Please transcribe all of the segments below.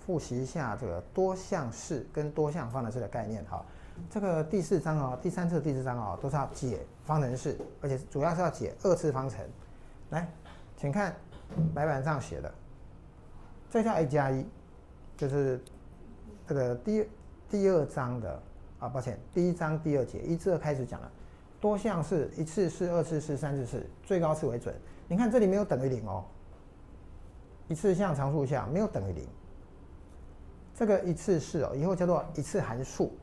复习一下这个多项式跟多项方程式的概念哈。这个第4章哦，第3册第4章哦，都是要解方程式，而且主要是要解2次方程。来，请看白板上写的，这叫 a+1，就是这个第2章的啊，抱歉，第1章第2节1至2开始讲了，多项式1次式、2次式、3次式，最高式为准。你看这里没有等于0哦，一次项、常数项没有等于0。这个一次式哦，以后叫做一次函数。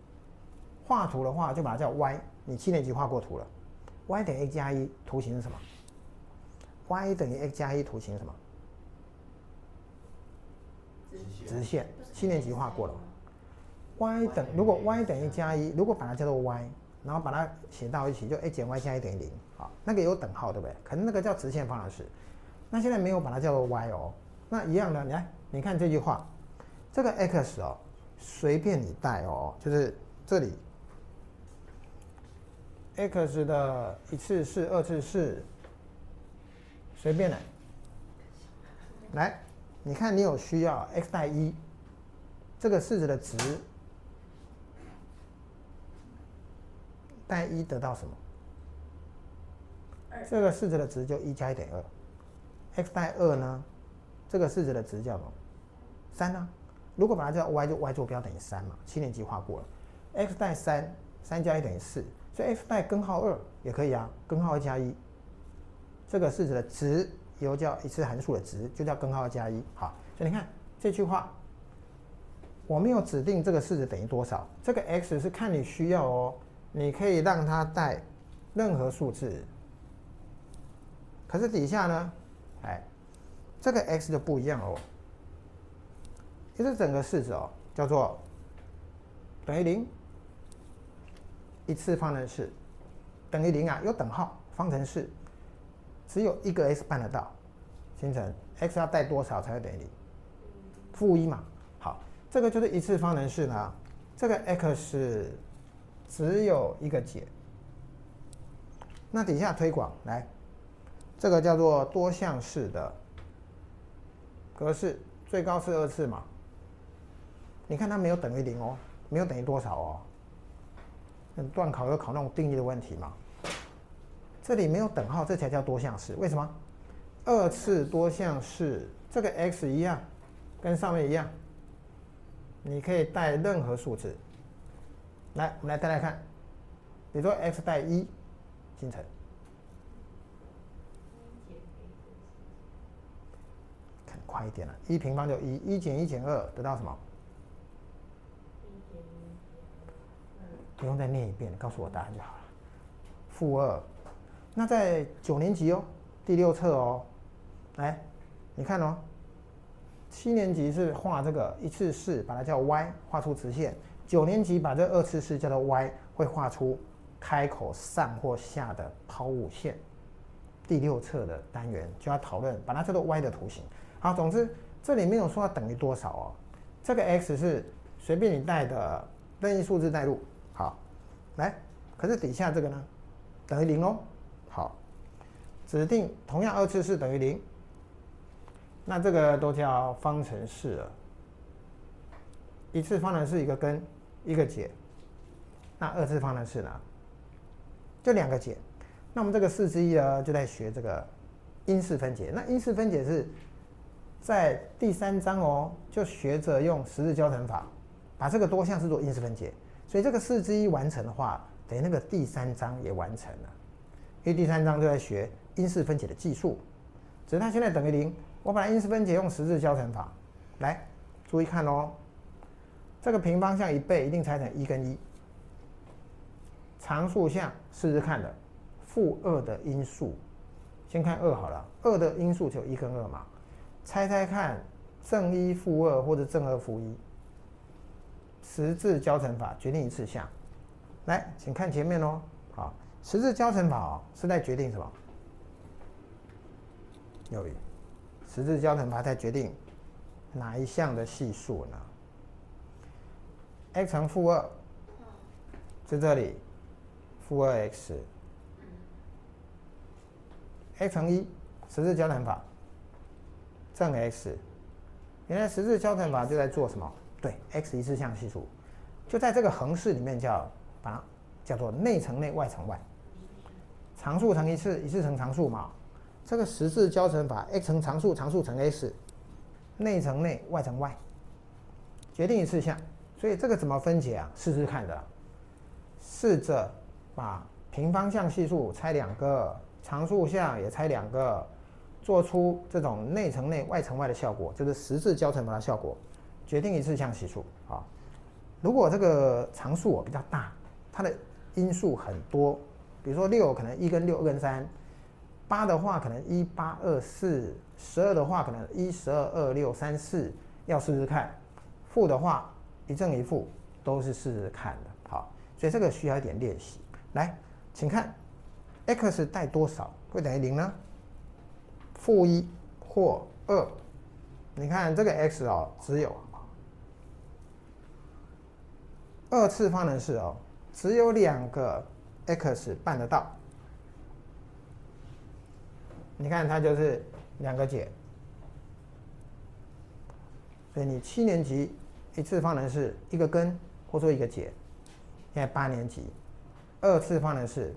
画图的话就把它叫 y， 你7年级画过图了。y 等于 x+1， 图形是什么 ？y 等于 x+1， 图形是什么？直线。7年级画过了。如果 y 等于 x+1， 如果把它叫做 y， 然后把它写到一起，就 x 减 y 加1等于0。好，那个有等号，对不对？可能那个叫直线方程式。那现在没有把它叫做 y 哦。那一样的，来，你看这句话，这个 x 哦，随便你带哦，就是这里。x 的1次式、2次式，随便来，你看你有需要 x 带1，这个式子的值带1得到什么？这个式子的值就1加1等于2。x 带2呢，这个式子的值叫什么？3啊。如果把它叫 y， 就 y 坐标等于3嘛。7年级画过了。x 带3， 3加1等于4。所以 x 带根号2也可以啊，根号2加1，这个式子的值又叫一次函数的值，就叫根号2加1。好，所以你看这句话，我没有指定这个式子等于多少，这个 x 是看你需要哦，你可以让它带任何数字。可是底下呢，这个 x 就不一样哦，就是整个式子哦，叫做等于0。一次方程式等于0啊，有等号，方程式只有一个 x 办得到，形成 x 要带多少才会等于0？负1嘛。好，这个就是一次方程式呢，这个 x 只有一个解。那底下推广来，这个叫做多项式的格式，最高是2次嘛。你看它没有等于0哦，没有等于多少哦。段考有考那种定义的问题嘛？这里没有等号，这才叫多项式。为什么？2次多项式，这个 x 一样，跟上面一样，你可以带任何数字。来，我们来带看，比如说 x 带1，形成。看快一点了，1平方就1，1减1减2得到什么？不用再念一遍，告诉我答案就好了。负2，那在9年级哦，第6册哦，来，你看哦，7年级是画这个一次式，把它叫 y， 画出直线；9年级把这2次式叫做 y， 会画出开口上或下的抛物线。第6册的单元就要讨论，把它叫做 y 的图形。好，总之这里没有说要等于多少哦，这个 x 是随便你带的任意数字带入。好，来，可是底下这个呢，等于0哦。好，指定同样2次式等于0，那这个都叫方程式了。一次方程式一个根一个解，那2次方程式呢，就2个解。那我们这个4之1呢，就在学这个因式分解。那因式分解是在第3章哦，就学着用十字交乘法，把这个多项式做因式分解。所以这个4之1完成的话，等于那个第3章也完成了，因为第3章就在学因式分解的技术，只是它现在等于0，我把它因式分解用十字交乘法。来，注意看哦，这个平方项1倍一定拆成1跟1，常数项试试看的，负2的因数，先看2好了，2的因数就1跟2嘛，猜猜看，正1负2或者正2负1。十字交乘法决定一次项，来，请看前面哦。好，十字交乘法哦是在决定什么？有十字交乘法在决定哪一项的系数呢 ？x 乘负2是这里，负2x，x 乘1，十字交乘法，正 x，原来十字交乘法就在做什么？对 ，x 一次项系数，就在这个横式里面把它叫做内乘内，外乘外，常数乘一次，一次乘常数嘛。这个十字交乘法 x 乘常数，常数乘 x， 内乘内，外乘外，决定一次项。所以这个怎么分解啊？试试看的，试着把平方项系数拆2个，常数项也拆2个，做出这种内乘内、外乘外的效果，就是十字交乘法的效果，决定一次项系数啊。如果这个常数比较大，它的因数很多，比如说6可能1跟6、2跟3。8的话可能1、8、2、4， 12的话可能1、12、2、6、3、4，要试试看。负的话一正一负都是试试看的。好，所以这个需要一点练习。来，请看 x 带多少会等于0呢？负1或2。你看这个 x 只有2次方程式只有2个 x 办得到。你看它就是2个解，所以你7年级一次方程式1个根或者说1个解，现在8年级2次方程式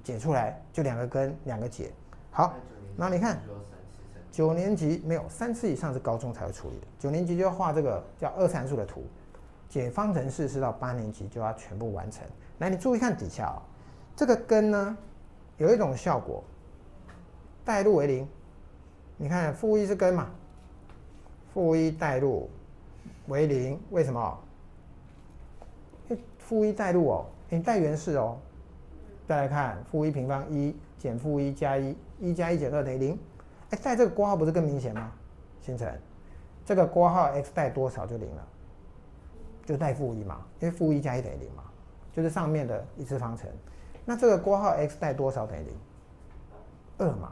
解出来就2个根2个解。好，然后你看9年级没有3次以上是高中才会处理的，9年级就要画这个叫2参数的图，解方程式是到8年级就要全部完成。来，你注意看底下这个根呢有一种效果。代入为0，你看负1是根嘛，负1代入为0，为什么？因为负1代入你代原式再来看负1平方1减负1加1，1加1减2等于0。带这个括号不是更明显吗？形成这个括号 x 带多少就0了，就带负1嘛，因为负1加1等于0嘛，就是上面的一次方程。那这个括号 x 带多少等于0？2嘛。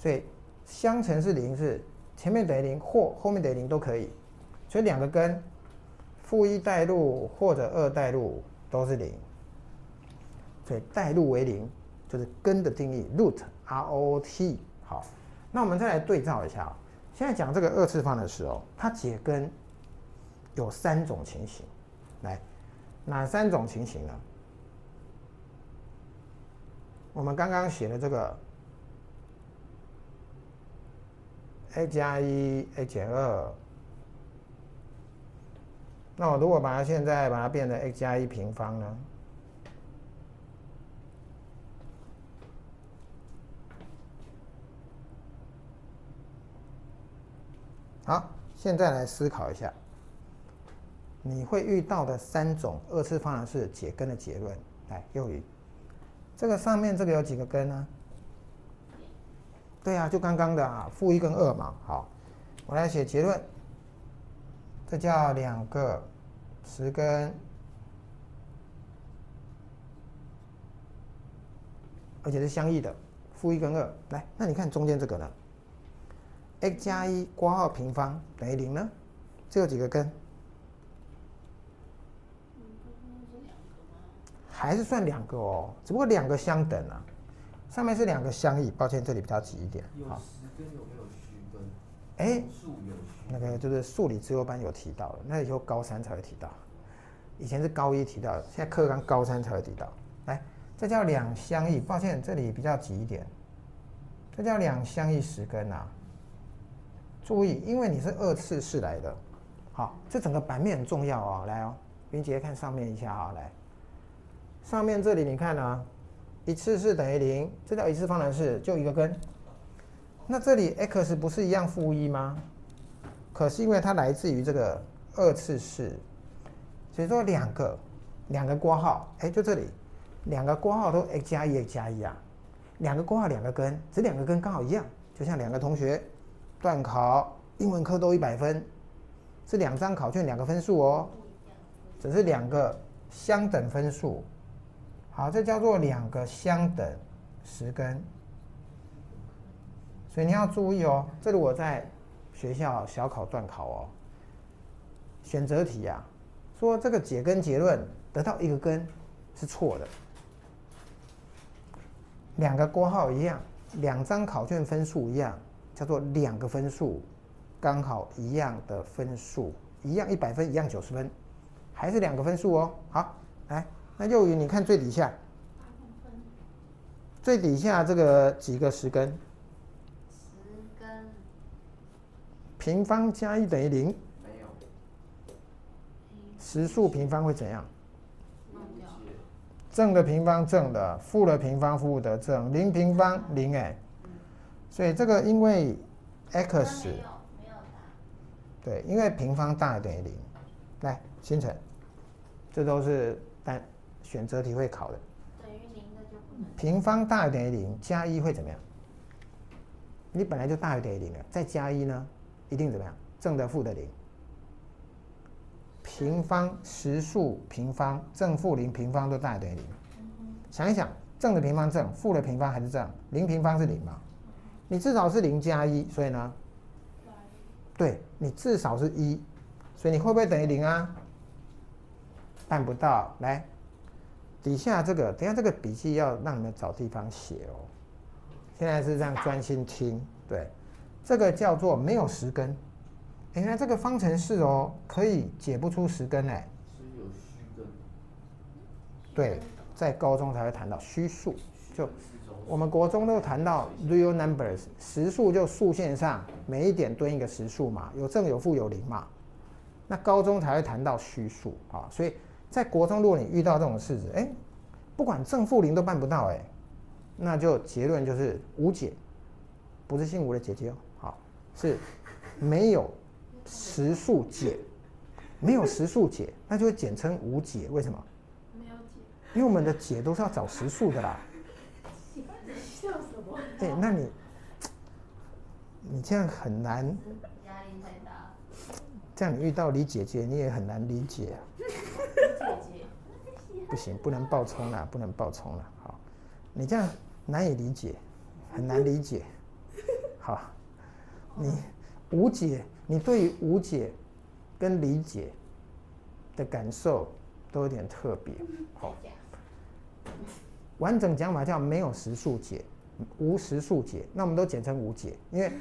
所以相乘是0，是前面等于0或后面等于0都可以。所以2个根，负1代入或者2代入都是0。所以代入为0就是根的定义 root。好，那我们再来对照一下现在讲这个2次方程式它解根有3种情形。来，哪3种情形呢？我们刚刚写的这个。x 加1 x 减2，那我如果现在把它变成 x 加1平方呢？好，现在来思考一下，你会遇到的3种2次方程式解根的结论。来，右语，这个上面这个有几个根呢？对啊，就刚刚的负1跟2嘛。好，我来写结论，这叫2个10根，而且是相异的，负1跟2。来，那你看中间这个呢 ？x 加1括号平方等于0呢？这有几个根？还是算2个只不过2个相等啊。上面是2个相异，抱歉，这里比较急一点。有10根有没有虚根？数有虚。那个就是数理自由班有提到的，那以后高3才会提到，以前是高1提到的，现在课纲高3才会提到。来，这叫2相异，抱歉，这里比较急一点，这叫2相异10根啊。注意，因为你是2次式来的，好，这整个版面很重要来云杰看上面一下来，上面这里你看一次式等于0，这叫一次方程式，就1个根。那这里 x 不是一样负1吗？可是因为它来自于这个2次式，所以说2个括号，就这里2个括号都 x 加1 x 加1啊，2个括号2个根，这2个根刚好一样，就像2个同学段考英文科都100分，是2张考卷2个分数只是2个相等分数。好，这叫做2个相等10根，所以你要注意这里我在学校小考段考选择题说这个解根结论得到1个根是错的，2个括号一样，2张考卷分数一样，叫做2个分数刚好一样的分数，一样100分，一样90分，还是2个分数哦。好，来，那幼宇你看最底下，最底下这个几个10根？10根。平方加1等于0。没有。实数平方会怎样？弄掉。正的平方正的，负的平方负的正，零平方0哎。所以这个因为 x 没有答。对，因为平方大于等于0。来，星辰，这都是选择题会考的。等于0的就不能。平方大于等于0，加1会怎么样？你本来就大于等于0了，再加1呢，一定怎么样？正的负的0。平方实数平方正负0平方都大于等于0。想一想，正的平方正，负的平方还是正，0平方是0嘛？你至少是0加1，所以呢？对，你至少是1，所以你会不会等于0啊？办不到。来，底下这个，等一下这个笔记要让你们找地方写哦。现在是这样专心听，对，这个叫做没有10根。原来这个方程式哦，可以解不出10根哎。是有虚根。对，在高中才会谈到虚数，就我们国中都谈到 real numbers， 实数就数线上每一点蹲一个实数嘛，有正有负有0嘛。那高中才会谈到虚数啊，所以在国中如果你遇到这种式子，不管正负0都办不到那就结论就是无解，不是姓吴的姐姐哦，好，是没有实数解，没有实数解，那就会简称无解。为什么？没有解。因为我们的解都是要找实数的啦。笑什么？那你这样很难，压力太大。这样你遇到李姐姐你也很难理解啊。姐姐。不行，不能爆冲了，不能爆冲了。好，你这样难以理解，很难理解。好，你无解，你对于无解跟理解的感受都有点特别。好，完整讲法叫没有实数解，无实数解，那我们都简称无解，因为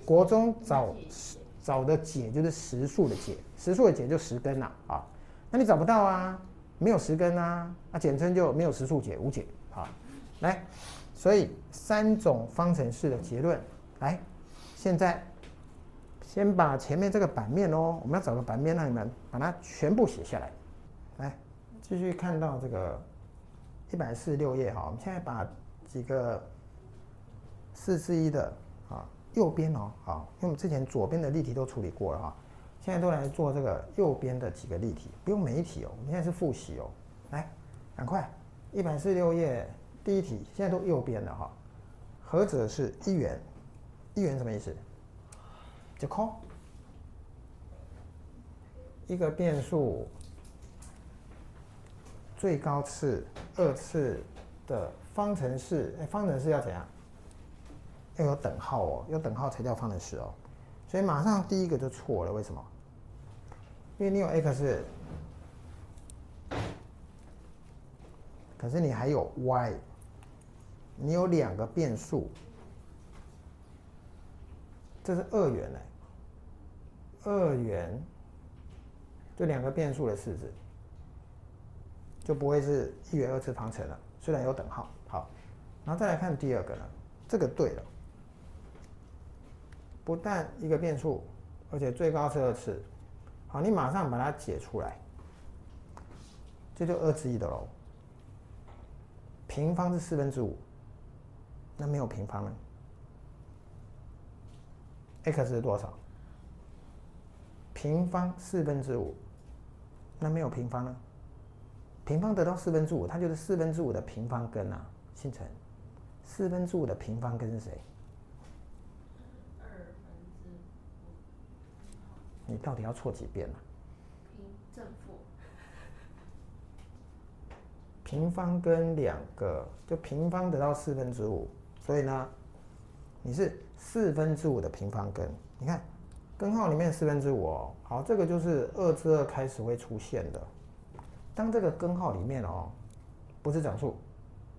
国中找的解就是实数的解，实数的解就10根啦啊，那你找不到啊，没有10根啊，那简称就没有实数解，无解。好，来，所以3种方程式的结论，来，现在先把前面这个版面哦，我们要找个版面让你们把它全部写下来。来，继续看到这个146页哈，我们现在把几个4之1的右边哦，好，因为我们之前左边的例题都处理过了哈，现在都来做这个右边的几个例题，不用每一题哦，我们现在是复习哦，来，赶快，146页第一题，现在都右边了哈，何者是1元？1元什么意思？就扣一个变数最高次、2次的方程式，方程式要怎样？要有等号哦，有等号才叫方程式哦。所以马上第一个就错了，为什么？因为你有 x， 可是你还有 y， 你有2个变数，这是2元2元就2个变数的式子，就不会是1元2次方程了，虽然有等号。好，然后再来看第二个了，这个对了。不但一个变数，而且最高是2次。好，你马上把它解出来，这就2之1的喽。平方是5/4，那没有平方呢 ？x 是多少？平方5/4，那没有平方呢？平方得到5/4，它就是5/4的平方根啊，星辰。5/4的平方根是谁？你到底要错几遍啊？正负。平方根2个，就平方得到5/4，所以呢，你是5/4的平方根。你看，根号里面4/4哦，好，这个就是2之2开始会出现的。当这个根号里面哦，不是整数，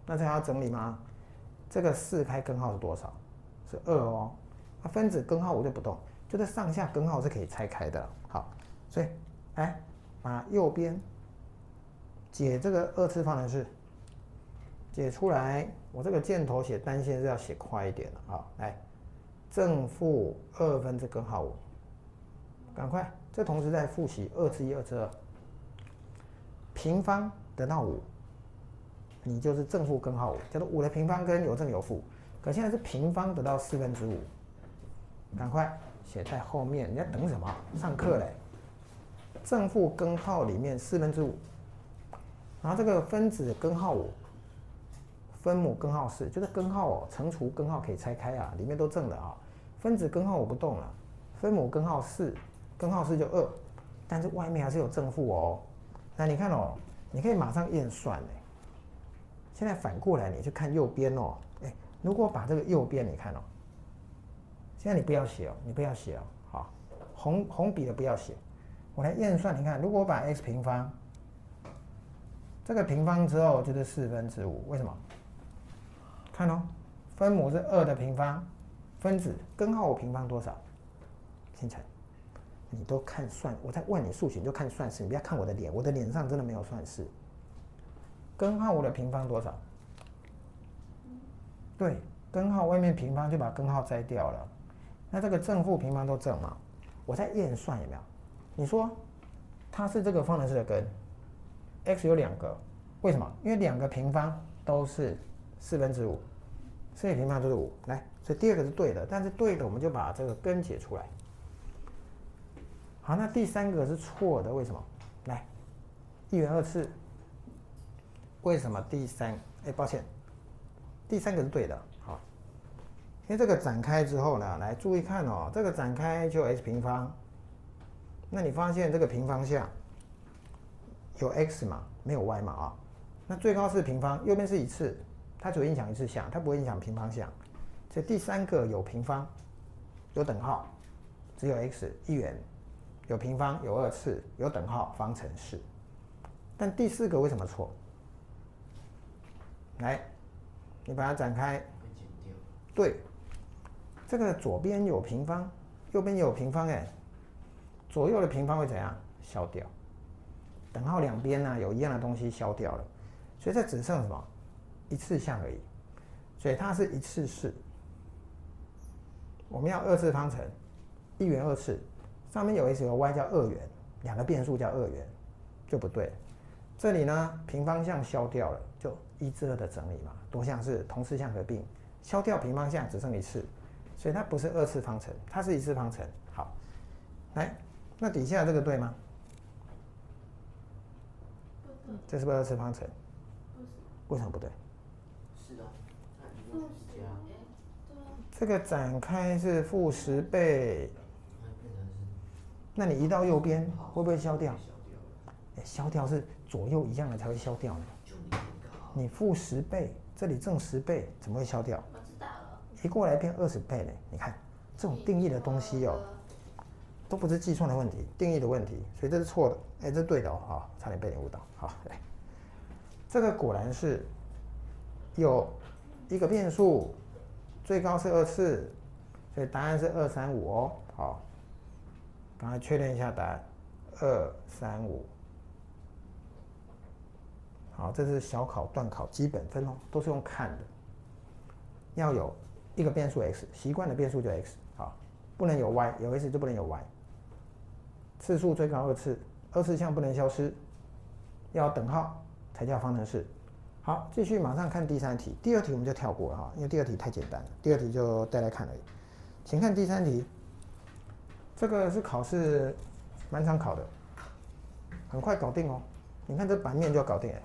那这还要整理吗？这个4开根号是多少？是2哦。那分子根号我就不动，就这上下根号是可以拆开的。好，所以来把右边解这个二次方程式解出来，我这个箭头写单线是要写快一点的啊。来，正负2分之根号5，赶快，这同时在复习2次1、2次2，平方得到5，你就是正负根号5，叫做5的平方跟有正有负。可现在是平方得到4分之5，赶快写在后面。你在等什么？上课嘞！正负根号里面4分之5，然后这个分子根号5，分母根号4，就是根号哦，乘除根号可以拆开啊，里面都正的啊。分子根号5不动了，分母根号4，根号4就2，但是外面还是有正负哦。那你看哦，你可以马上验算嘞。现在反过来，你去看右边哦，哎，如果把这个右边你看哦，现在你不要写哦，你不要写哦，好，红笔的不要写。我来验算，你看，如果我把 x 平方这个平方之后就是4分之5，为什么？看哦，分母是2的平方，分子根号5平方多少？星辰，你都看算，我在问你数学你就看算式，你不要看我的脸，我的脸上真的没有算式。根号5的平方多少？对，根号外面平方就把根号摘掉了，那这个正负平方都正嘛？我在验算有没有？你说它是这个方程式的根 ，x 有2个，为什么？因为2个平方都是4分之5，4个平方就是5。来，所以第2个是对的，但是对的我们就把这个根解出来。好，那第3个是错的，为什么？来，1元2次，为什么第3？哎，抱歉，第3个是对的。好，因为这个展开之后呢，来注意看哦，这个展开就 x 平方。那你发现这个平方项有 x 嘛，没有 y 嘛啊？那最高是平方，右边是一次，它只会影响一次项，它不会影响平方项。所以第3个有平方，有等号，只有 x 1元，有平方，有2次，有等号，方程式。但第4个为什么错？来，你把它展开，对，这个左边有平方，右边也有平方，哎。左右的平方会怎样？消掉。等号两边呢有一样的东西消掉了，所以这只剩什么？一次项而已。所以它是一次式。我们要2次方程，1元2次，上面有 x 有 y 叫2元，2个变数叫2元，就不对。这里呢平方项消掉了，就1至2的整理嘛，多项式同次项合并，消掉平方项只剩一次，所以它不是2次方程，它是1次方程。好，来。那底下这个对吗？这是不是2次方程？为什么不对？是的，这个展开是负10倍，那你移到右边会不会消掉？消掉是左右一样的才会消掉呢。你负10倍，这里正10倍，怎么会消掉？我知道了。移过来变20倍呢？你看这种定义的东西哦。都不是计算的问题，定义的问题，所以这是错的。哎，这是对的哦，好，差点被你误导。好，来，这个果然是有一个变数，最高是2次，所以答案是235哦。好，赶快确认一下答案，235。好，这是小考、段考基本分哦，都是用看的。要有一个变数 x， 习惯的变数就 x， 好，不能有 y， 有 x 就不能有 y。次数最高2次，2次项不能消失，要等号才叫方程式。好，继续马上看第3题。第2题我们就跳过了哈，因为第2题太简单了。第2题就带来看而已。请看第3题，这个是考试蛮常考的，很快搞定哦。你看这版面就要搞定哎。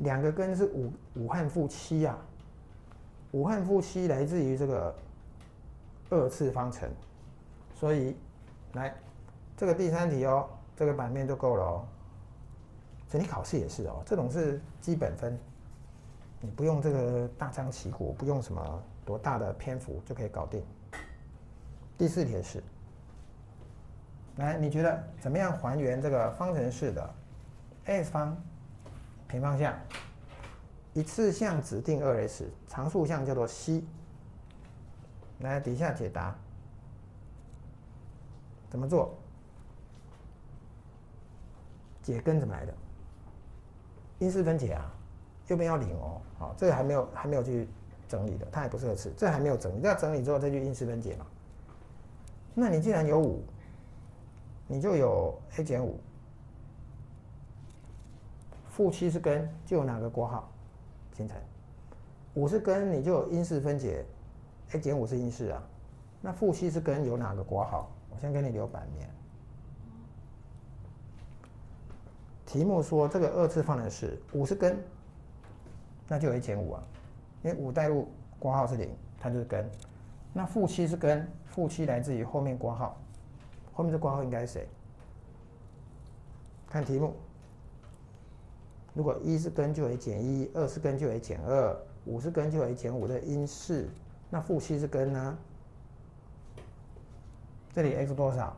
2个根是5和负7啊，5和负7来自于这个2次方程。所以，来这个第3题哦，这个版面就够了哦。所以你考试也是哦，这种是基本分，你不用这个大张旗鼓，不用什么多大的篇幅就可以搞定。第4题是，来，你觉得怎么样还原这个方程式的 x 方平方项？一次项指定2s，常数项叫做 c。来底下解答，怎么做？解根怎么来的？因式分解啊，右边要0哦。好，这个还没有去整理的，它还不适合吃，这还没有整理，要整理之后再去因式分解嘛。那你既然有5，你就有 a 减5，负7是根，就有哪个括号形成？5是根，你就有因式分解 ，a 减5是因式啊。那负7是根，有哪个括号？我先给你留版面。题目说这个2次方程式5是根，那就有 a 减5啊，因为5带入括号是0，它就是根。那负7是根，负7来自于后面括号，后面这括号应该是谁？看题目，如果1是根就有 a 减1，2是根就有 a 减2，5是根就有 a 减5的因式，那负7是根呢？这里 x 多少？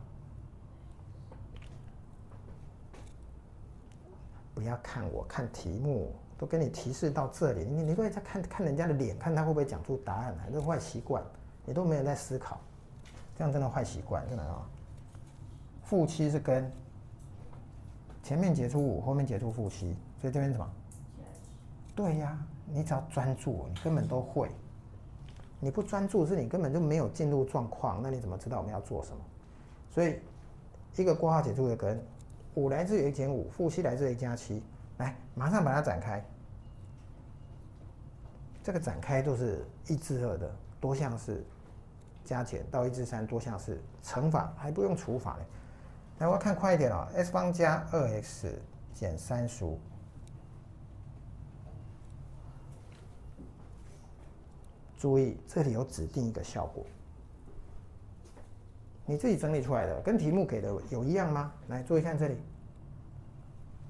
不要看我，看题目，都给你提示到这里，你都在看人家的脸，看他会不会讲出答案来，这是坏习惯，你都没有在思考，这样真的坏习惯，真的啊。负7是根，前面解出5，后面解出负7，所以这边是什么？对呀，你只要专注，你根本都会。你不专注，是你根本就没有进入状况，那你怎么知道我们要做什么？所以一个括号解出一个根，5来自于 a 减5，负7来自于 a 加7，来马上把它展开。这个展开都是1至2的多项式加减到1至3多项式乘法，还不用除法呢。来，我要看快一点哦 ，x 方加2x 减35。注意，这里有指定一个效果，你自己整理出来的，跟题目给的有一样吗？来，注意看这里，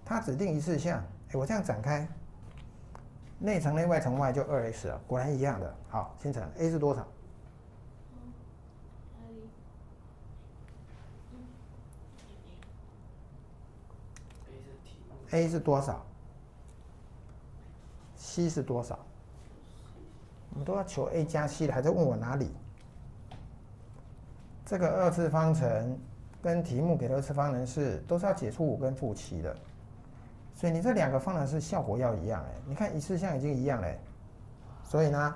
它指定一次项，我这样展开，内乘内外乘外就2x 了，果然一样的。好，先乘 a 是多少？ a 是多少 ？c 是多少？我们都要求 a 加 c 的，还在问我哪里？这个2次方程跟题目给的2次方程式都是要解出5跟负7的，所以你这2个方程式效果要一样哎。你看一次项已经一样嘞，所以呢，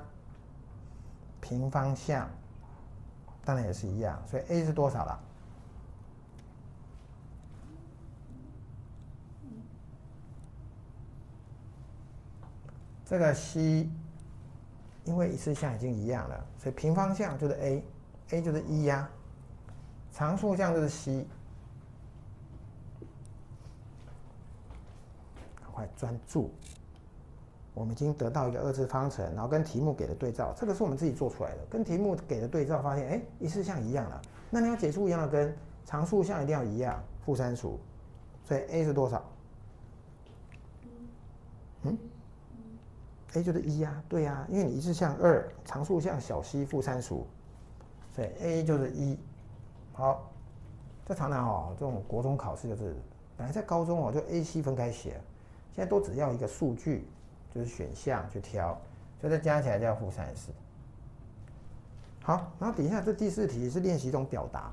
平方项当然也是一样，所以 a 是多少了？这个 c 因为一次项已经一样了，所以平方项就是 a 就是1呀，常数项就是 c。赶快专注，我们已经得到一个2次方程，然后跟题目给的对照，这个是我们自己做出来的，跟题目给的对照，发现一次项一样了，那你要解出一样的根，常数项一定要一样，负35，所以 a 是多少？a 就是1呀，对呀，因为你一次项2，常数项小 c 负35，所以 a 就是1。好，这常常这种国中考试就是，本来在高中就 a、c 分开写，现在都只要一个数据，就是选项去挑，所以这加起来就要负34。好，然后底下这第4题是练习一种表达，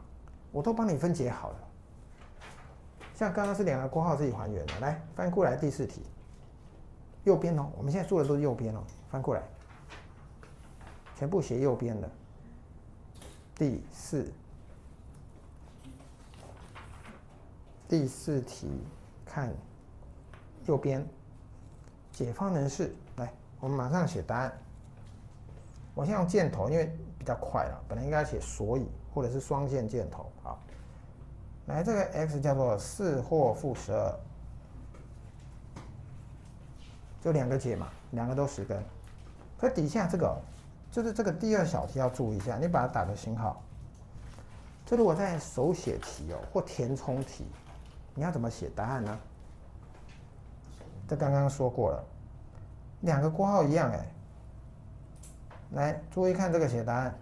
我都帮你分解好了。像刚刚是2个括号自己还原的，来翻过来第4题。右边哦，我们现在做的都是右边哦，翻过来，全部写右边的。第4题，看右边，解方程式，来，我们马上写答案。我先用箭头，因为比较快了，本来应该写所以或者是双线箭头。好，来这个 x 叫做4或负12。就2个解嘛，2个都10根。可底下这个，就是这个第2小题要注意一下，你把它打个星号。这如果在手写题或填充题，你要怎么写答案呢？这刚刚说过了，2个括号一样哎。来，注意看这个写答案，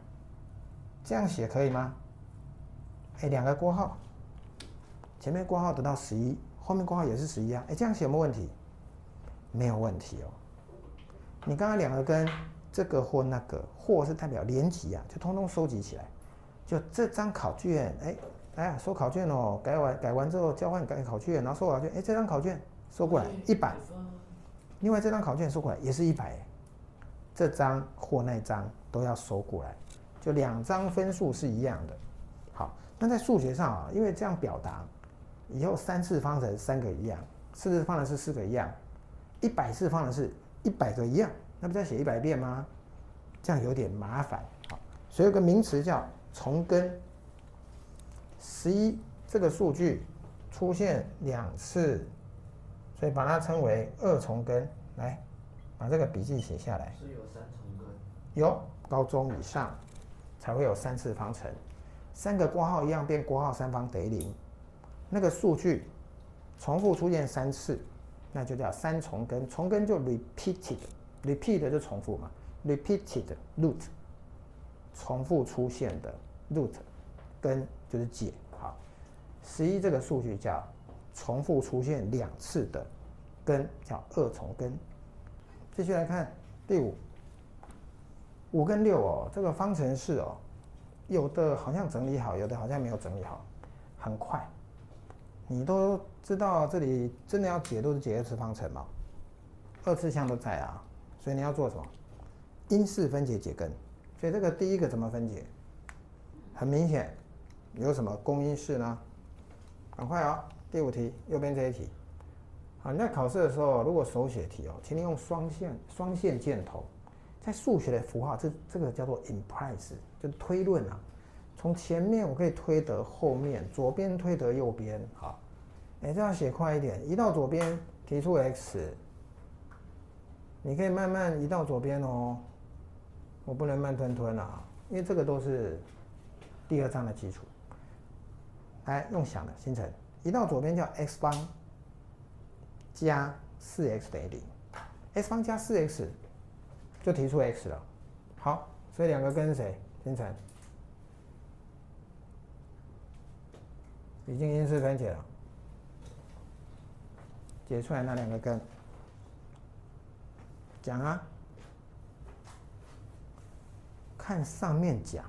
这样写可以吗？2个括号，前面括号得到11，后面括号也是11啊，这样写有没有问题？没有问题哦。你刚刚2个根这个或那个，或是代表连级啊，就通通收集起来。就这张考卷，来收考卷哦，改完之后交换改考卷，然后收考卷，这张考卷收过来100，另外这张考卷收过来也是100，这张或那张都要收过来，就2张分数是一样的。好，那在数学上啊，因为这样表达，以后3次方程3个一样，4次方程是4个一样，100次方程是100个一样，那不再写100遍吗？这样有点麻烦。好，所以有个名词叫重根。11这个数据出现2次，所以把它称为2重根。来，把这个笔记写下来。是有3重根。有，高中以上才会有3次方程，3个括号一样变括号3方等于0。那个数据重复出现3次，那就叫3重根。重根就 repeated 就重复嘛 ，repeated root 重复出现的 root 根就是解。好，11这个数据叫重复出现2次的根，叫2重根。继续来看第5跟6哦，这个方程式哦，有的好像整理好，有的好像没有整理好，很快。你都知道这里真的要解都是解2次方程嘛，2次项都在啊，所以你要做什么？因式分解解根。所以这个第一个怎么分解？很明显，有什么公因式呢？赶快哦，第5题右边这一题。好，你在考试的时候，如果手写题哦，请你用双线箭头。在数学的符号，这个叫做 implies， 就是推论啊。从前面我可以推得后面，左边推得右边。好，这样写快一点。移到左边，提出 x， 你可以慢慢移到左边哦。我不能慢吞吞啊，因为这个都是第2章的基础。来，用想的，星辰，移到左边叫 x 方加 4x 等于0，x 方加 4x 就提出 x 了。好，所以2个根是谁？星辰已经因式分解了，解出来那2个根，讲啊，看上面讲。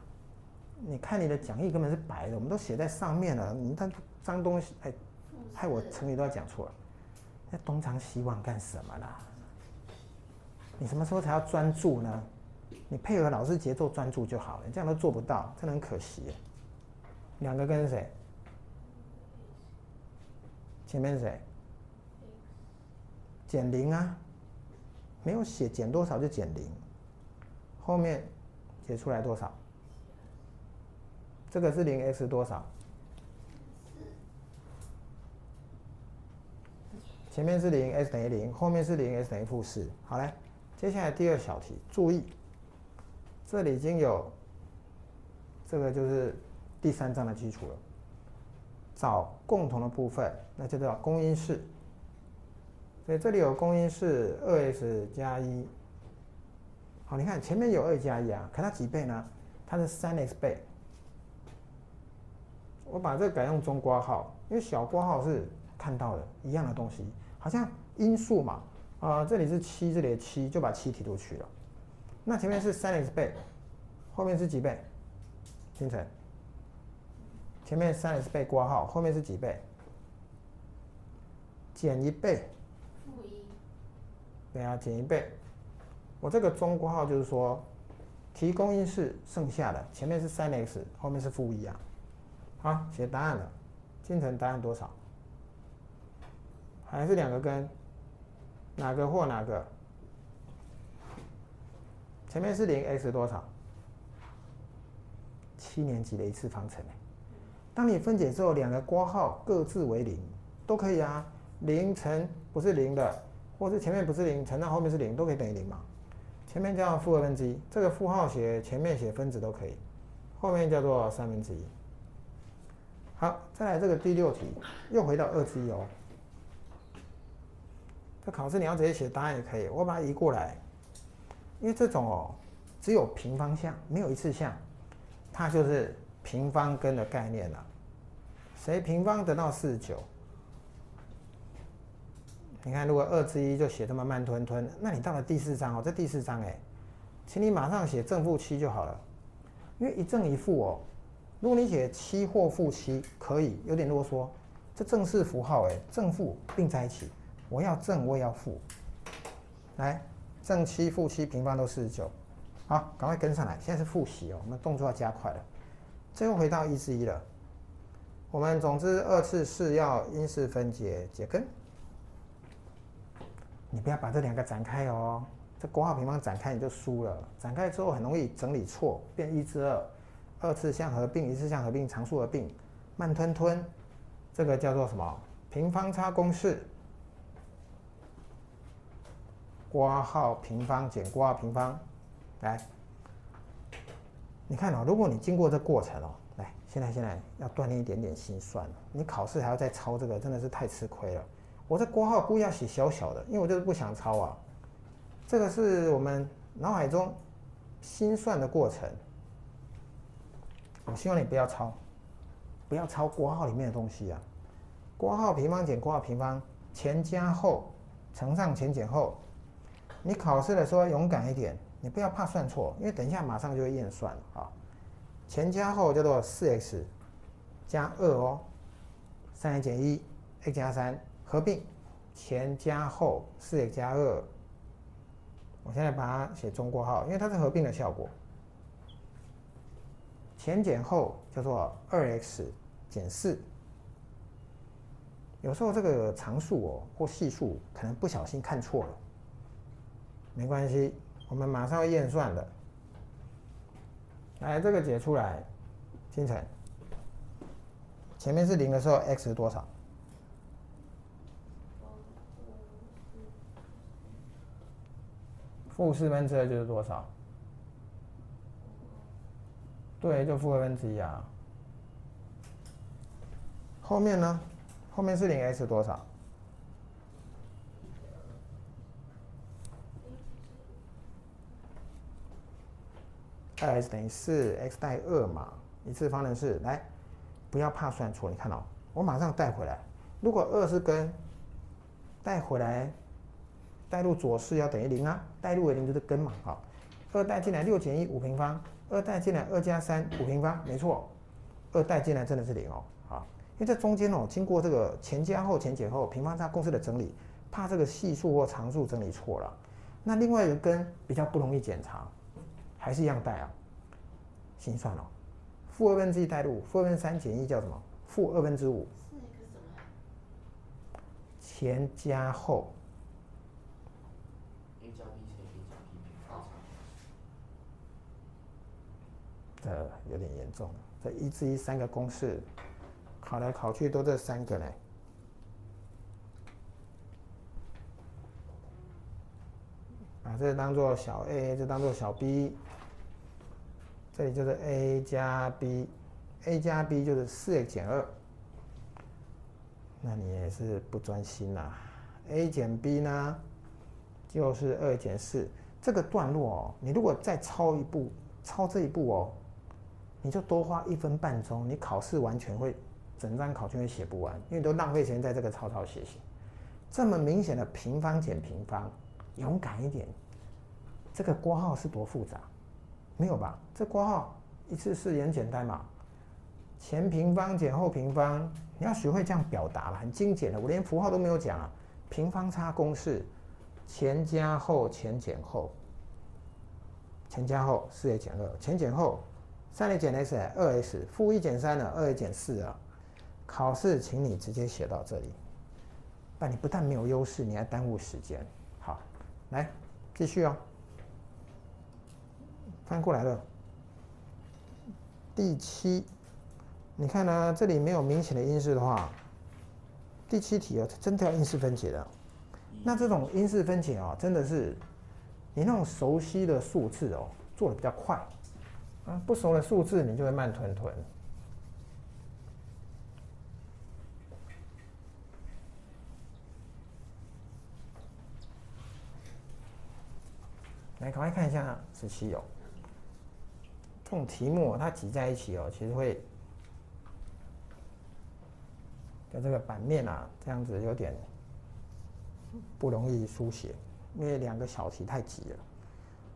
你看你的讲义根本是白的，我们都写在上面了，你这脏东西，害我成语都要讲错了。那东张西望干什么啦？你什么时候才要专注呢？你配合老师节奏专注就好了，你这样都做不到，真的很可惜。2个根是谁？前面是谁？减0啊，没有写减多少就减0，后面解出来多少？这个是0x 多少？前面是0，x 等于0，后面是0，x 等于-4。好，来，接下来第2小题，注意，这里已经有这个就是第3章的基础了。找共同的部分，那就叫公因式。所以这里有公因式 2x 加1。好，你看前面有2加1啊，可它几倍呢？它是3x 倍。我把这个改用中括号，因为小括号是看到的一样的东西，好像因数嘛，这里是7，这里7，就把7提出去了。那前面是3x 倍，后面是几倍？星辰，前面3x 倍括号，后面是几倍？减1倍。-1。对啊，减1倍。我这个中括号就是说，提公因式剩下的前面是3x，后面是-1啊。好，写答案了。星辰答案多少？还是2个根，哪个或哪个？前面是0，x 多少？7年级的1次方程。当你分解之后，2个括号各自为0，都可以啊。0乘不是0的，或是前面不是0，乘到后面是0，都可以等于0嘛。前面叫-1/2，这个负号写前面写分子都可以，后面叫做1/3。好，再来这个第6题，又回到2之一哦。这考试你要直接写答案也可以，我把它移过来，因为这种哦，只有平方项，没有1次项，它就是平方根的概念了。谁平方得到49？你看，如果2之一就写这么慢吞吞，那你到了第4章哦，这第4章请你马上写正负7就好了，因为一正一负哦。如果你写7或负7可以，有点啰嗦。这正式符号正负并在一起，我要正我也要负。来，正7负7平方都49，好，赶快跟上来。现在是复习哦，我们动作要加快了。最后回到1至1了。我们总之2次式要因式分解解根。你不要把这两个展开哦，这括号平方展开你就输了。展开之后很容易整理错，变1至2，二次项合并、一次项合并、常数合并，慢吞吞。这个叫做什么？平方差公式。括号平方减括号平方，来，你看哦，如果你经过这过程哦，来，现在要锻炼一点点心算了。你考试还要再抄这个，真的是太吃亏了。我这括号故意要写小小的，因为我就是不想抄啊。这个是我们脑海中心算的过程。我希望你不要抄，不要抄括号里面的东西啊。括号平方减括号平方，前加后乘上前减后。你考试的时候要勇敢一点，你不要怕算错，因为等一下马上就会验算了啊。前加后叫做4x 加2哦，3x 减1，x 加3合并，前加后4x 加2。我现在把它写中括号，因为它是合并的效果。前减后叫做2x 减4。有时候这个常数哦或系数可能不小心看错了。没关系，我们马上要验算的。来，这个解出来，清晨，前面是0的时候 x 是多少？负4/2就是多少？对，就负1/2啊。后面呢？后面是0，x 多少？2x 等于4，x 带2嘛，一次方程式。来，不要怕算错，你看哦，我马上带回来。如果2是根，带回来，带入左式要等于0啊，带入为0就是根嘛，好。2带进来6减1 5平方，2带进来2加3 5平方，没错，2带进来真的是0哦，好。因为这中间哦，经过这个前加后、前减后、平方差公式的整理，怕这个系数或常数整理错了。那另外一个根比较不容易检查，还是一样带啊。心算哦，负1/2带入，负3减1叫什么？负5/2。是一个什么？前加后。a 加 b 乘以 a 加 b 平方差。这有点严重了。这1至1 3个公式，考来考去都这3个呢。把这当做小 a， 这当做小 b。这里就是 a 加 b，a 加 b 就是4x 减2。那你也是不专心啦。a 减 b 呢，就是2减4。这个段落哦，你如果再抄一步，抄这一步哦，你就多花1分半钟，你考试完全会整张考卷会写不完，因为你都浪费时间在这个抄抄写写。这么明显的平方减平方，勇敢一点。这个括号是多复杂？没有吧？这括号一次式也很简单嘛，前平方减后平方，你要学会这样表达了，很精简的。我连符号都没有讲啊。平方差公式，前加后，前减后，前加后4x 减2，前减后3x 减 x 2x， 负1减3了，2x 减4啊。考试请你直接写到这里，但你不但没有优势，你还耽误时间。好，来继续哦。翻过来了，第7，你看呢、这里没有明显的因式的话，第7题哦，真的要因式分解的。那这种因式分解哦，真的是你那种熟悉的数字哦，做的比较快，不熟的数字你就会慢吞吞。来，赶快看一下17哦。这种题目它挤在一起哦，其实会跟这个版面啊这样子有点不容易书写，因为2个小题太挤了，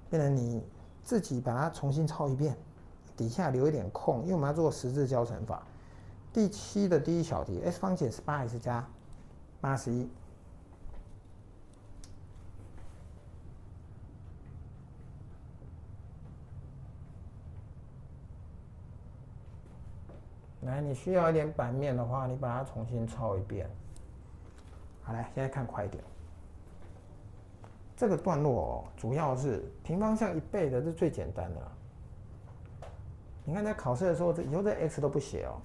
变成你自己把它重新抄一遍，底下留一点空，因为我们要做十字交乘法。第7的第一小题 ，x 方减 18x 加81。来，你需要一点版面的话，你把它重新抄一遍。好，来，现在看快一点。这个段落哦，主要是平方向1倍的，这是最简单的。你看在考试的时候，以后这 x 都不写哦，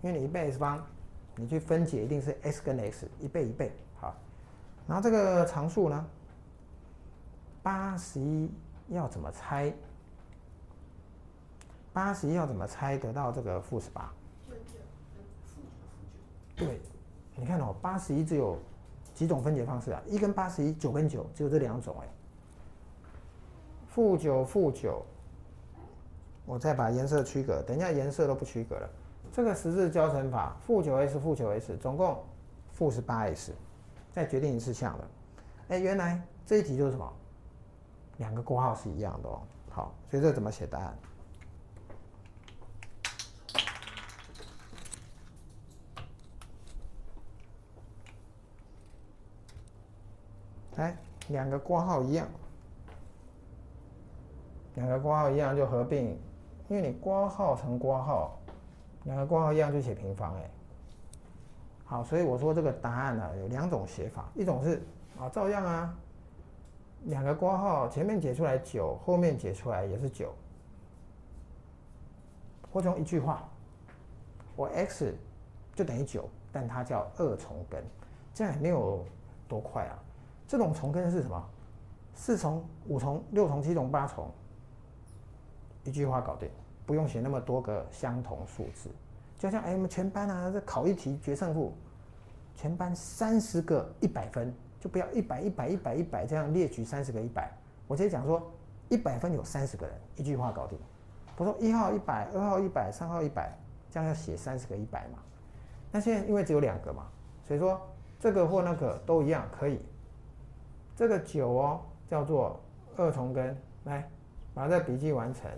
因为你1倍 x 方，你去分解一定是 x 跟 x 1倍1倍。好，然后这个常数呢，81要怎么拆？81要怎么拆得到这个负18？对，你看哦，81只有几种分解方式啊？1跟81，9跟9，只有这2种哎。-9-9，我再把颜色区隔，等一下颜色都不区隔了。这个十字交乘法，-9x -9x，总共-18x，再决定一次项的。哎，原来这一题就是什么？2个括号是一样的哦。好，所以这怎么写答案？来，2个括号一样，2个括号一样就合并，因为你括号乘括号，2个括号一样就写平方哎。好，所以我说这个答案呢有2种写法，一种是照样啊，2个括号前面解出来9，后面解出来也是9，或者用一句话，我 x 就等于9，但它叫2重根，这样也没有多快啊。这种重根是什么？4重、5重、6重、7重、8重，一句话搞定，不用写那么多个相同数字。就像我们全班啊，这考一题决胜负，全班30个100分，就不要100、100、100、100这样列举30个100。我直接讲说，100分有30个人，一句话搞定。不说1号100、2号100、3号100，这样要写30个100嘛？那现在因为只有2个嘛，所以说这个或那个都一样可以。这个9哦，叫做2重根，来把这笔记完成。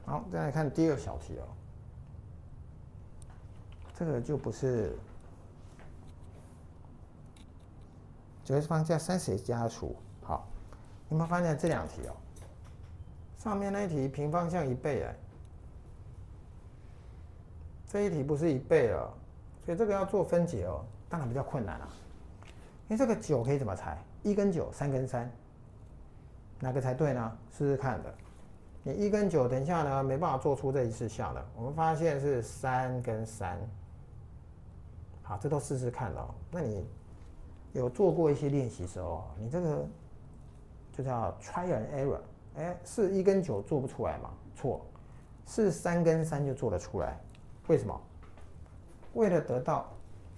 好，再来看第2小题哦。这个就不是9x 方加30x 加除。好，你们发现这2题哦，上面那一题平方向1倍哎，这一题不是1倍了，所以这个要做分解哦，当然比较困难了。因为这个9可以怎么裁？1跟9，3跟3，哪个才对呢？试试看的。你1跟9，等一下呢没办法做出这一次项的。我们发现是3跟3，好，这都试试看的哦。那你有做过一些练习的时候，你这个就叫 try and error。哎，是1跟9做不出来嘛？错，是3跟3就做得出来。为什么？为了得到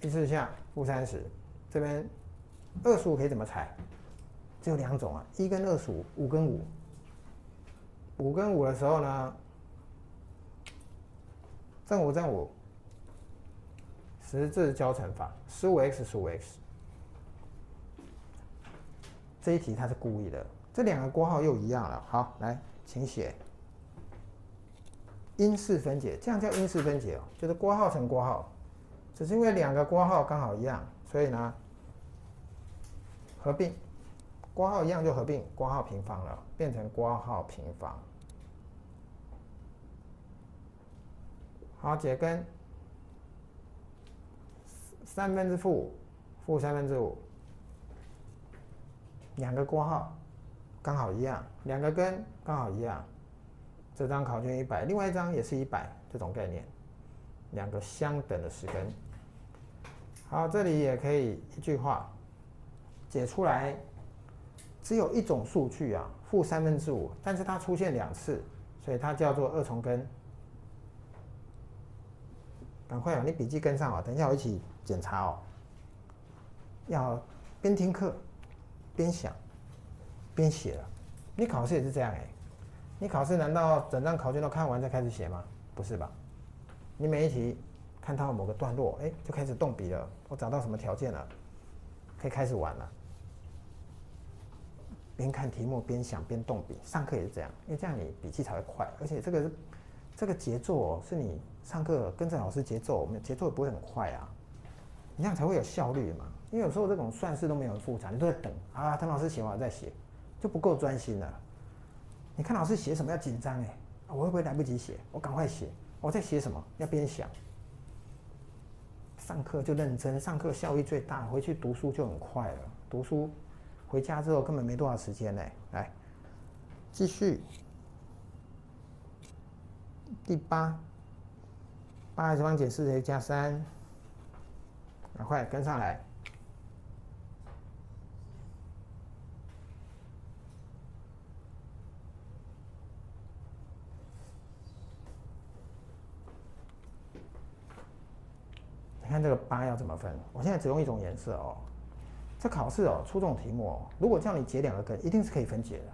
一次项-30，这边25可以怎么裁？只有2种啊，1跟25，5跟5。5跟5的时候呢，正5正5，十字交乘法，15x 15x。这一题它是故意的，这2个括号又一样了。好，来，请写因式分解，这样叫因式分解哦，就是括号乘括号，只是因为2个括号刚好一样，所以呢合并。括号一样就合并，括号平方了，变成括号平方。好，解根3分之负-3分之5，2个括号刚好一样，2个根刚好一样。这张考卷100，另外一张也是100，这种概念，2个相等的10根。好，这里也可以一句话解出来。只有一种数据啊，负5/3，但是它出现2次，所以它叫做二重根。赶快你笔记跟上哦，等一下我一起检查哦。要边听课边想边写了。你考试也是这样你考试难道整张考卷都看完再开始写吗？不是吧？你每一题看到某个段落，就开始动笔了。我找到什么条件了，可以开始玩了。边看题目边想边动笔，上课也是这样，因为这样你笔记才会快，而且这个节奏是你上课跟着老师节奏也不会很快啊，你这样才会有效率嘛。因为有时候这种算式都没有很复杂，你都在等啊，等老师写完再写，就不够专心了。你看老师写什么要紧张我会不会来不及写？我赶快写，我在写什么要边想。上课就认真，上课效益最大，回去读书就很快了。读书回家之后根本没多少时间来，继续。第8 8x 方减4x 加3，赶快跟上来。你看这个8要怎么分？我现在只用一种颜色哦。这考试出这种题目如果叫你解2个根，一定是可以分解的。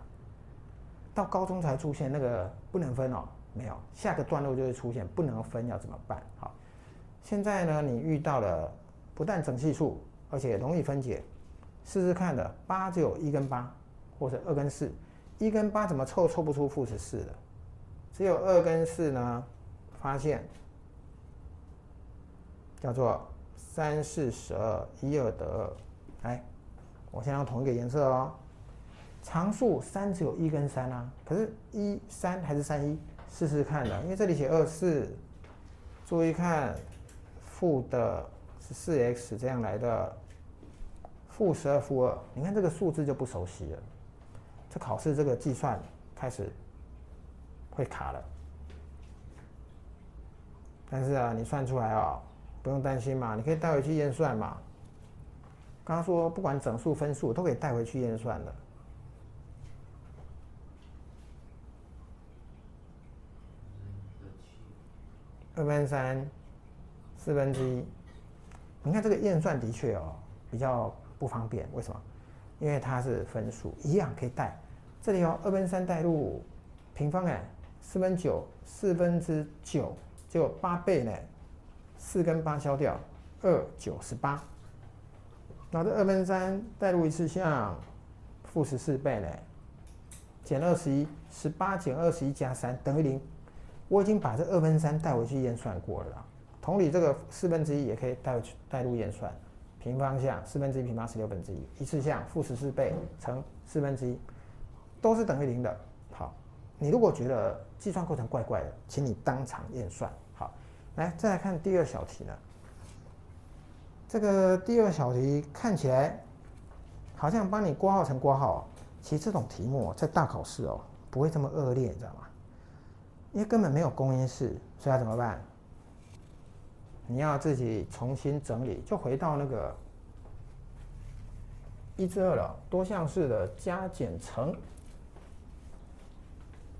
到高中才出现那个不能分没有，下个段落就会出现不能分，要怎么办？好，现在呢，你遇到了不但整系数，而且容易分解，试试看的。8只有1跟8，或者2跟4，1跟8怎么凑不出负14的？只有2跟4呢，发现叫做3、4、12，1、2得2。来，我先用同一个颜色哦。常数3只有1跟3啊，可是1、3还是3、1？试试看的，因为这里写2、4，注意看，负的是4x 这样来的，负12、负2，你看这个数字就不熟悉了。这考试这个计算开始会卡了，但是你算出来不用担心嘛，你可以带回去验算嘛。刚刚说不管整数分数都可以带回去验算的。2/3，1/4，你看这个验算的确比较不方便，为什么？因为它是分数，一样可以带。这里2/3带入平方9/4，结果8倍呢，4跟8消掉，2、9、18。然后这2/3带入一次项，负14倍呢，减21，18减21加3等于0。我已经把这2/3带回去验算过了啦。同理，这个1/4也可以带入验算。平方项1/4平方16/1，一次项负14倍乘1/4，都是等于0的。好，你如果觉得计算过程怪怪的，请你当场验算。好，来再来看第2小题呢。这个第2小题看起来好像帮你括号成括号，其实这种题目在大考试不会这么恶劣，你知道吗？因为根本没有公因式，所以要怎么办？你要自己重新整理，就回到那个1至2了，多项式的加减乘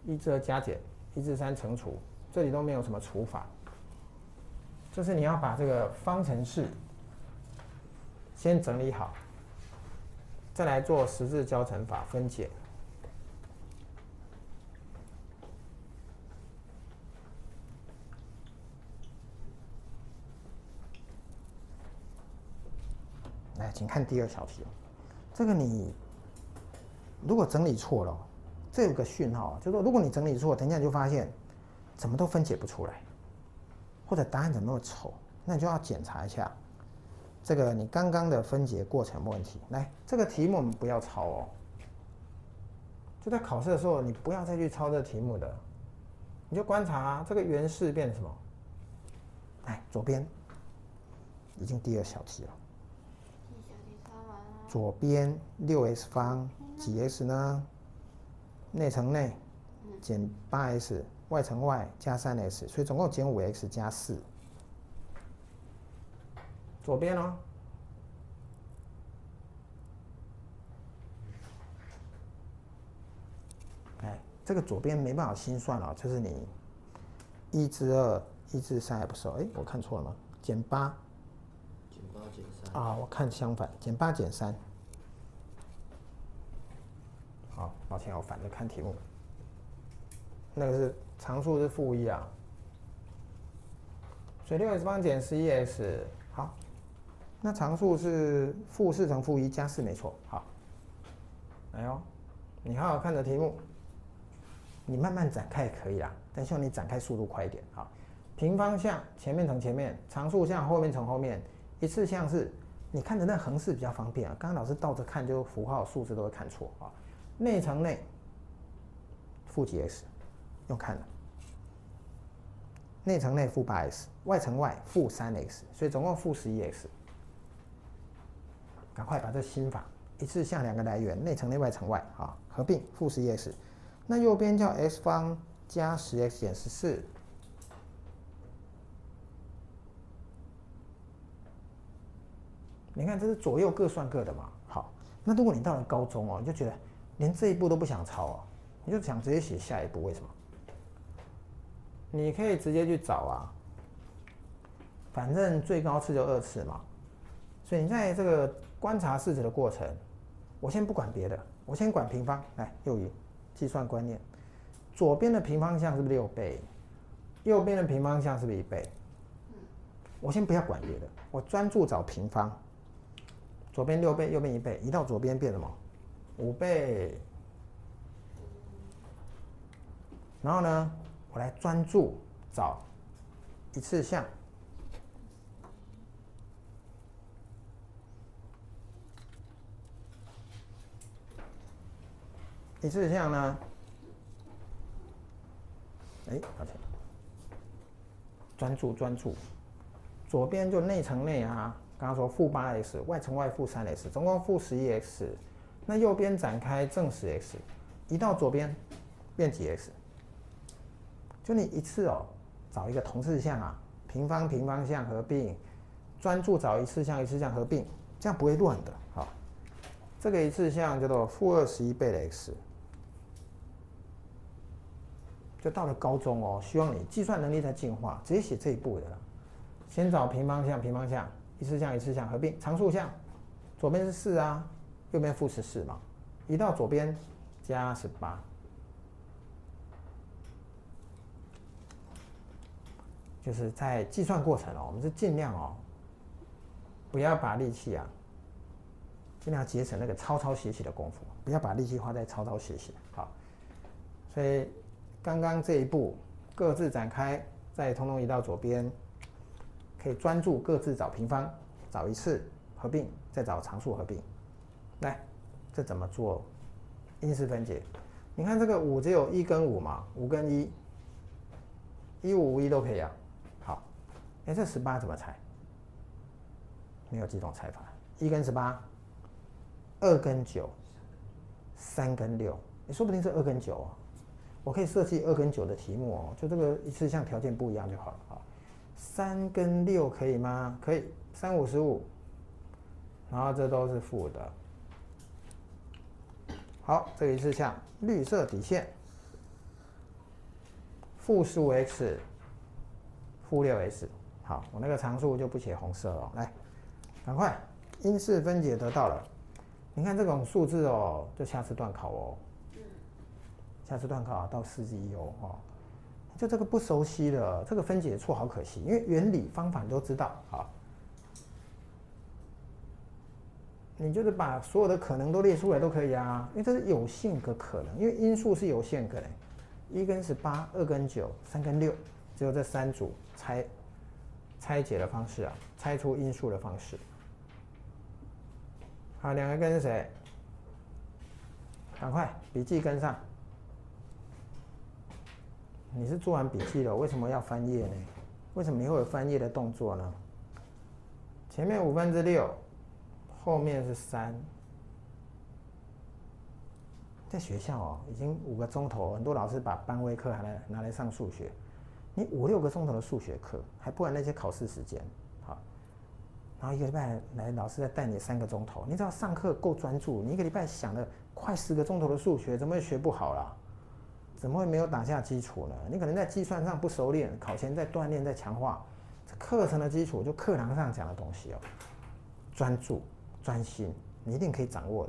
，1至2加减，1至3乘除，这里都没有什么除法，就是你要把这个方程式先整理好，再来做十字交乘法分解。来，请看第2小题这个你如果整理错了这有个讯号，就是说如果你整理错，等一下你就发现怎么都分解不出来，或者答案怎么那么丑，那你就要检查一下这个你刚刚的分解过程有没有问题。来，这个题目我们不要抄就在考试的时候你不要再去抄这个题目的，你就观察这个原式变成什么。来，左边已经第2小题了。左边6x 方几 x 呢？内乘内减8x， 外乘外加3x， 所以总共减5x 加4。左边这个左边没办法心算了，就是你1至2、1至3还不收，哎，我看错了吗？减8，减8减3啊，我看相反，减8减3。好，抱歉，我反着看题目。那个是常数是-1啊，所以6x方减11x，好，那常数是-4乘-1加4，没错。好，来哦，你好好看着题目，你慢慢展开也可以啦，但希望你展开速度快一点。好，平方项前面乘前面，常数项后面乘后面，一次项是你看着那横式比较方便啊。刚刚老师倒着看，就符号数字都会看错啊。内乘内负几 x， 用看的。内乘内负8x， 外乘外负3x， 所以总共负11x。赶快把这心法，一次项2个来源，内乘内外乘外啊，合并负11x。那右边叫 x 方加10x 减14。你看这是左右各算各的嘛。好，那如果你到了高中哦，你就觉得连这一步都不想抄哦，你就想直接写下一步，为什么？你可以直接去找啊，反正最高次就2次嘛，所以你在这个观察式子的过程，我先不管别的，我先管平方。来，右移计算观念，左边的平方项是不是6倍？右边的平方项是不是1倍？我先不要管别的，我专注找平方。左边6倍，右边1倍，移到左边变什么？5倍。然后呢，我来专注找一次项。一次项呢，抱歉，专注，左边就内乘内啊，刚刚说负8x， 外乘外负3x， 总共负11x。那右边展开正10x， 移到左边变几 x？ 就你一次哦，找一个同次项啊，平方项合并，专注找一次项合并，这样不会乱的。好，这个一次项叫做负21倍的 x。就到了高中哦，希望你计算能力在进化，直接写这一步的啦。先找平方项，一次项合并，常数项，左边是4啊，右边负14嘛，移到左边加18。就是在计算过程哦，我们是尽量哦，不要把力气啊，尽量节省那个抄写的功夫，不要把力气花在抄写。好，所以刚刚这一步各自展开，再通通移到左边，可以专注各自找平方，找一次合并，再找常数合并。来，这怎么做？因式分解。你看这个5只有1跟5嘛，5跟1，15、51都可以啊。好，这18怎么拆？没有几种拆法。1跟18， 2跟9， 3跟6，说不定是2跟9啊。我可以设计2跟9的题目哦，就这个一次项条件不一样就好了啊。3跟6可以吗？可以，3、5、15，然后这都是负的。好，这个一次项绿色底线，负15x， 负6x。好，我那个常数就不写红色了。来，赶快因式分解得到了。你看这种数字哦，就下次段考哦。下次段考啊，到4之1哦。就这个不熟悉的，这个分解错好可惜，因为原理方法你都知道啊。你就是把所有的可能都列出来都可以啊，因为这是有限个可能，因为因数是有限个的，1跟18， 2跟9， 3跟6，只有这3组拆解的方式啊，拆出因数的方式。好，2个跟是谁？赶快笔记跟上。你是做完笔记了，为什么要翻页呢？为什么你会有翻页的动作呢？前面6/5，后面是3。在学校哦，已经5个钟头，很多老师把班微课还拿来上数学。你5、6个钟头的数学课，还不含那些考试时间，好，然后1个礼拜来老师再带你3个钟头，你只要上课够专注，你1个礼拜想了快10个钟头的数学，怎么会学不好啦？怎么会没有打下基础呢？你可能在计算上不熟练，考前再锻炼、再强化。这课程的基础就课堂上讲的东西哦，专注、专心，你一定可以掌握的。